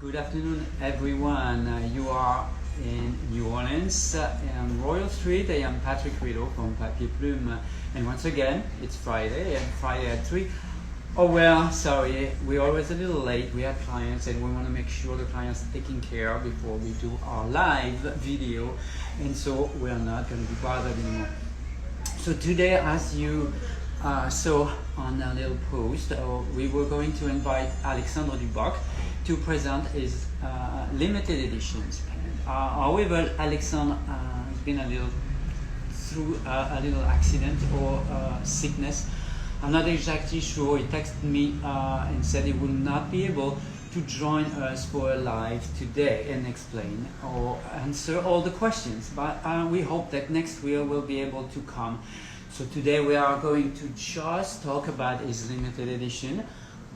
Good afternoon, everyone. You are in New Orleans on Royal Street. I am Patrick from Papier, Plume, and once again, it's Friday, and Friday at 3. Oh well, sorry, we're always a little late. We have clients, and we want to make sure the clients are taken care of before we do our live video, and so we're not going to be bothered anymore. So today, as you saw on a little post, we were going to invite Alexander Duboc to present his limited editions pen. However, Alexander has been through a little accident or sickness. I'm not exactly sure. He texted me and said he would not be able to join us for a live today and explain or answer all the questions. But we hope that next week we'll be able to come. So today we are going to just talk about his limited edition,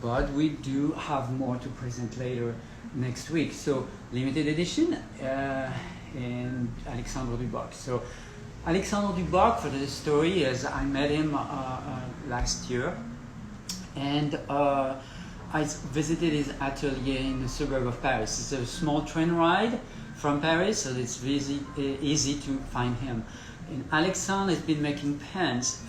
but we do have more to present later next week. So limited edition and Alexander Duboc. So Alexander Duboc, for the story, is I met him last year, and I visited his atelier in the suburb of Paris. It's a small train ride from Paris, so it's easy to find him. And Alexander has been making pens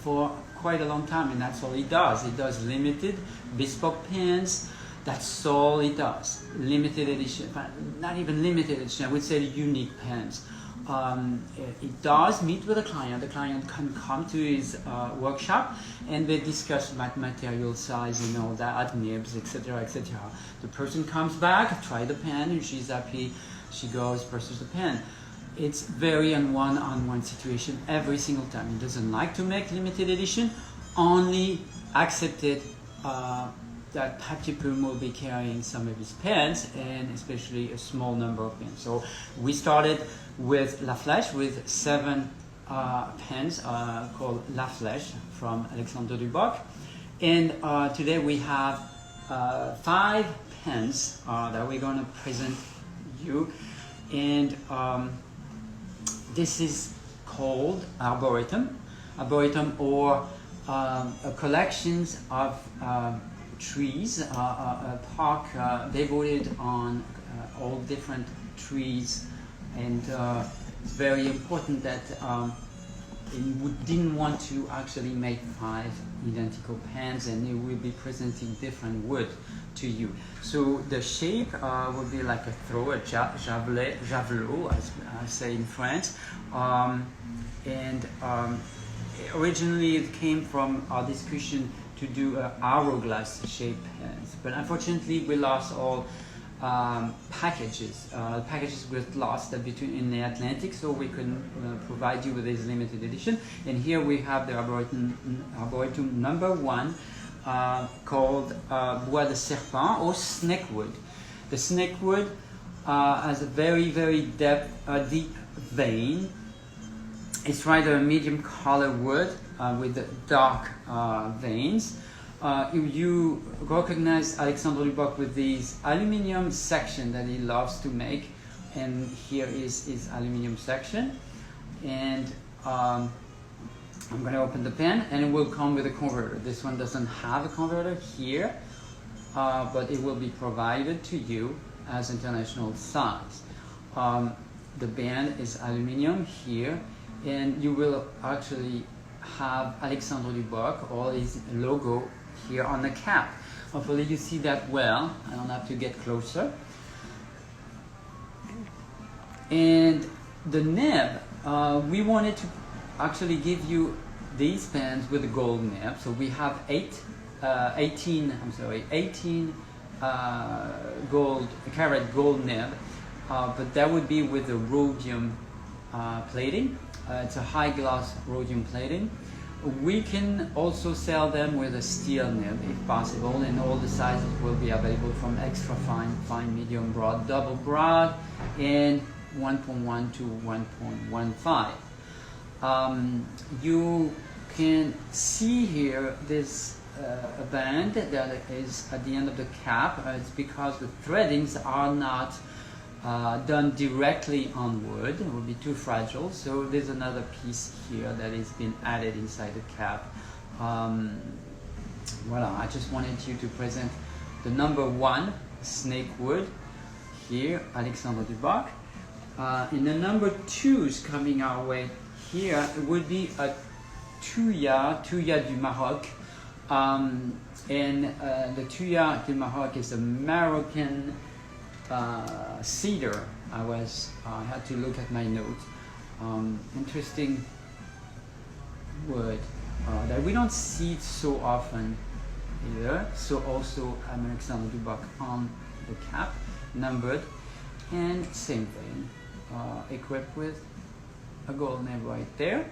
for quite a long time, and that's all he does. He does limited, bespoke pens. That's all he does. Limited edition, not even limited edition, I would say unique pens. He does meet with a client. The client can come to his workshop, and they discuss about material size and all that, nibs, etc., etc. The person comes back, try the pen, and she's happy. She goes, purchases the pen. It's very one-on-one situation every single time. He doesn't like to make limited edition, only accepted that Papier Plume will be carrying some of his pens, and especially a small number of pens. So we started with La Flèche with 7 pens called La Flèche from Alexander Duboc, and today we have 5 pens that we're going to present you, and this is called Arboretum, or a collections of trees, a park devoted on all different trees, and it's very important that we didn't want to actually make 5 identical pens, and it will be presenting different wood to you. So the shape would be like a throw, a javelot, as I say in French, and originally it came from our discussion to do hourglass shaped pens, but unfortunately we lost all packages. Packages were lost in the Atlantic, so we couldn't provide you with this limited edition. And here we have the Arboretum number 1, called Bois de Serpent or snakewood. The snakewood has a very, very deep vein. It's rather a medium color wood with dark veins. You recognize Alexander Duboc with these aluminum section that he loves to make, and here is his aluminum section. And I'm going to open the pen, and it will come with a converter. This one doesn't have a converter here, but it will be provided to you as international size. The band is aluminum here, and you will actually have Alexander Duboc or his logo here on the cap. Hopefully you see that well. I don't have to get closer. And the nib, we wanted to actually give you these pens with a gold nib. So we have 18 carat gold nib, but that would be with the rhodium plating. It's a high gloss rhodium plating. We can also sell them with a steel nib if possible, and all the sizes will be available from extra fine, medium, broad, double broad, and 1.1 to 1.15. You can see here this a band that is at the end of the cap. It's because the threadings are not done directly on wood. It would be too fragile, so there's another piece here that has been added inside the cap. Voila, I just wanted you to present the number 1 snake wood. Here, Alexander Duboc. And the number 2s coming our way here, it would be a Tuya du Maroc. And the Tuya du Maroc is a Moroccan cedar. I had to look at my notes. Interesting wood that we don't see it so often either. So also Alexander Duboc on the cap, numbered, and same thing, equipped with a gold nib right there.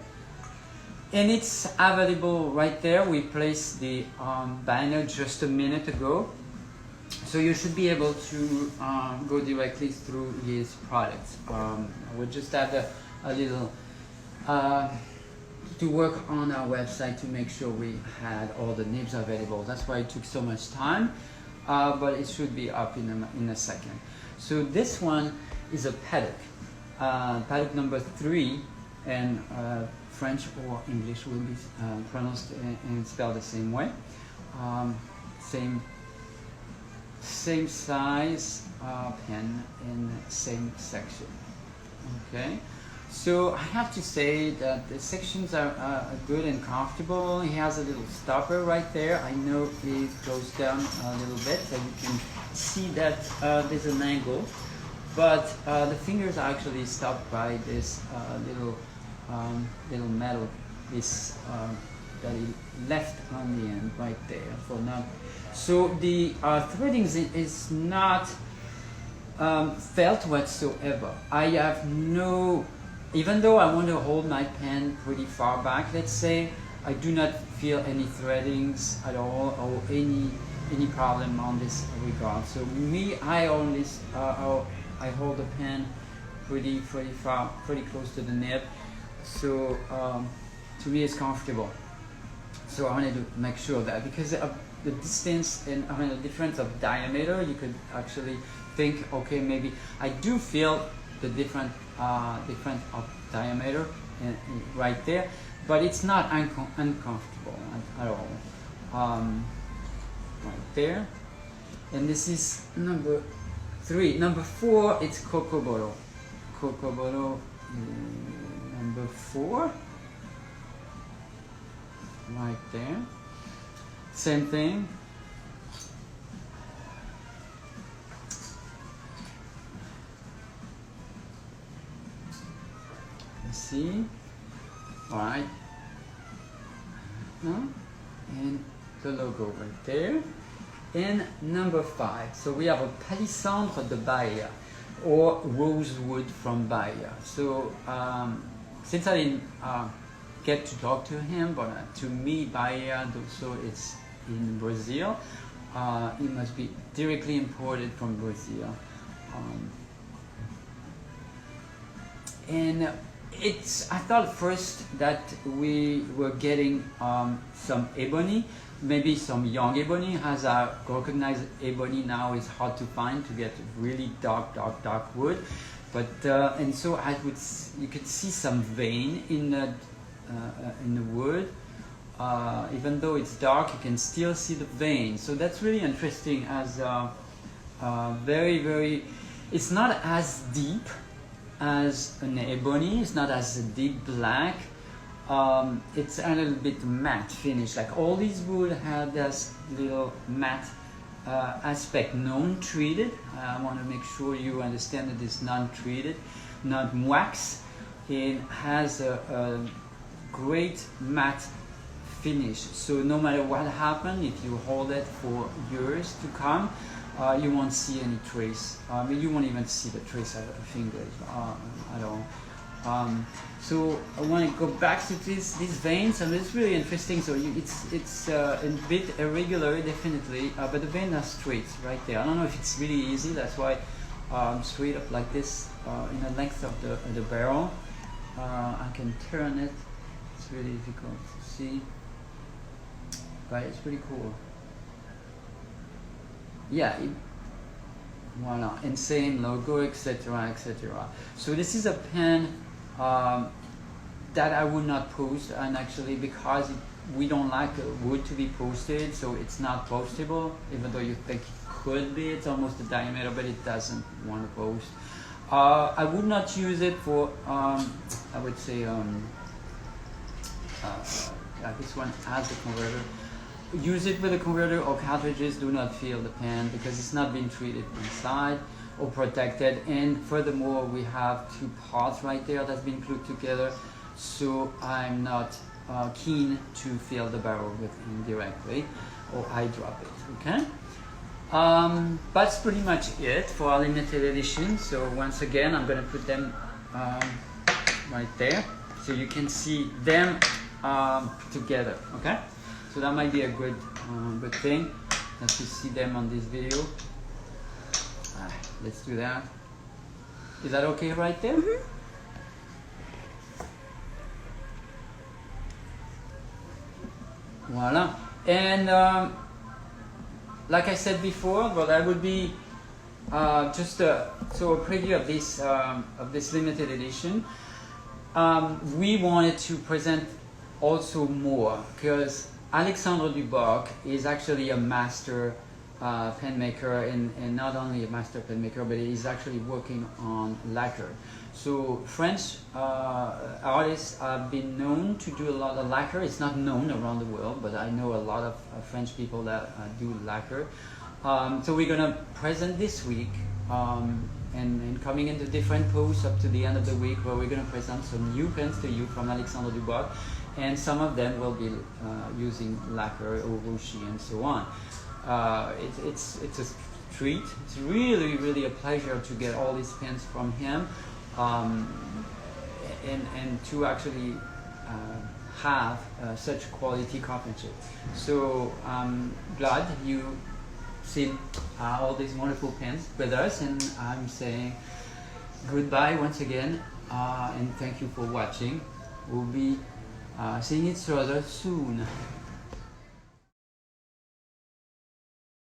And it's available right there. We placed the banner just a minute ago. So you should be able to go directly through his products. We just had a little to work on our website to make sure we had all the nibs available. That's why it took so much time, but it should be up in a second. So this one is a paddock. Paddock number 3, and French or English will be pronounced and spelled the same way. Same size pen in same section. Okay, so I have to say that the sections are good and comfortable. He has a little stopper right there. I know it goes down a little bit, so you can see that there's an angle, but the fingers are actually stopped by this little metal piece that he left on the end right there for now. So the threading is not felt whatsoever. I have no, even though I want to hold my pen pretty far back, let's say, I do not feel any threadings at all or any problem on this regard. So me, I always I hold the pen pretty far, pretty close to the nib. So to me, it's comfortable. So I wanted to make sure of that, because the distance and the difference of diameter, you could actually think, okay, maybe I do feel the difference of diameter right there, but it's not uncomfortable at all. Right there. And this is number 3. Number 4, it's Cocobolo. Cocobolo number 4. Right there. Same thing. You see? Alright. And the logo right there. And number 5. So we have a Palissandre de Bahia, or rosewood from Bahia. So since I didn't get to talk to him, but to me, Bahia, so it's in Brazil. It must be directly imported from Brazil. And I thought first that we were getting some ebony, maybe some young ebony. As I recognize, ebony now is hard to find, to get really dark wood. But and so you could see some vein in the wood. Even though it's dark, you can still see the vein. So that's really interesting. As very, it's not as deep as an ebony. It's not as deep black. It's a little bit matte finish. Like all these wood have this little matte aspect, non-treated. I want to make sure you understand that it's non-treated, not wax. It has a great matte finish. So no matter what happens, if you hold it for years to come, you won't see any trace. You won't even see the trace of the fingers at all. So I want to go back to these veins, and it's really interesting. So it's a bit irregular, definitely, but the veins are straight right there. I don't know if it's really easy. That's why straight up like this in the length of the barrel. I can turn it. It's really difficult to see, but it's pretty cool. Yeah. Voila, and same logo, etc., etc. So this is a pen that I would not post, and actually because we don't like wood to be posted, so it's not postable, even though you think it could be. It's almost a diameter, but it doesn't want to boast. I would not use it for, I would say, this one has the converter. Use it with a converter or cartridges. Do not fill the pen because it's not been treated inside or protected. And furthermore, we have two parts right there that's been glued together. So I'm not keen to fill the barrel with indirectly, or I drop it. Okay. That's pretty much it for our limited edition. So once again, I'm going to put them right there so you can see them together. Okay. So that might be a good thing that you see them on this video. Let's do that. Is that okay right there? Mm-hmm. Voila. And like I said before, well, that would be just a preview of this limited edition. We wanted to present also more because Alexander Duboc is actually a master pen maker, and not only a master pen maker, but he's actually working on lacquer. So French artists have been known to do a lot of lacquer. It's not known around the world, but I know a lot of French people that do lacquer. So we're gonna present this week, and coming into different posts up to the end of the week, where we're gonna present some new pens to you from Alexander Duboc, and some of them will be using lacquer or Rivoli and so on. It's a treat. It's really a pleasure to get all these pens from him, and to actually have such quality craftsmanship. So I'm glad you seen all these wonderful pens with us, and I'm saying goodbye once again, and thank you for watching. We'll be seeing each other soon.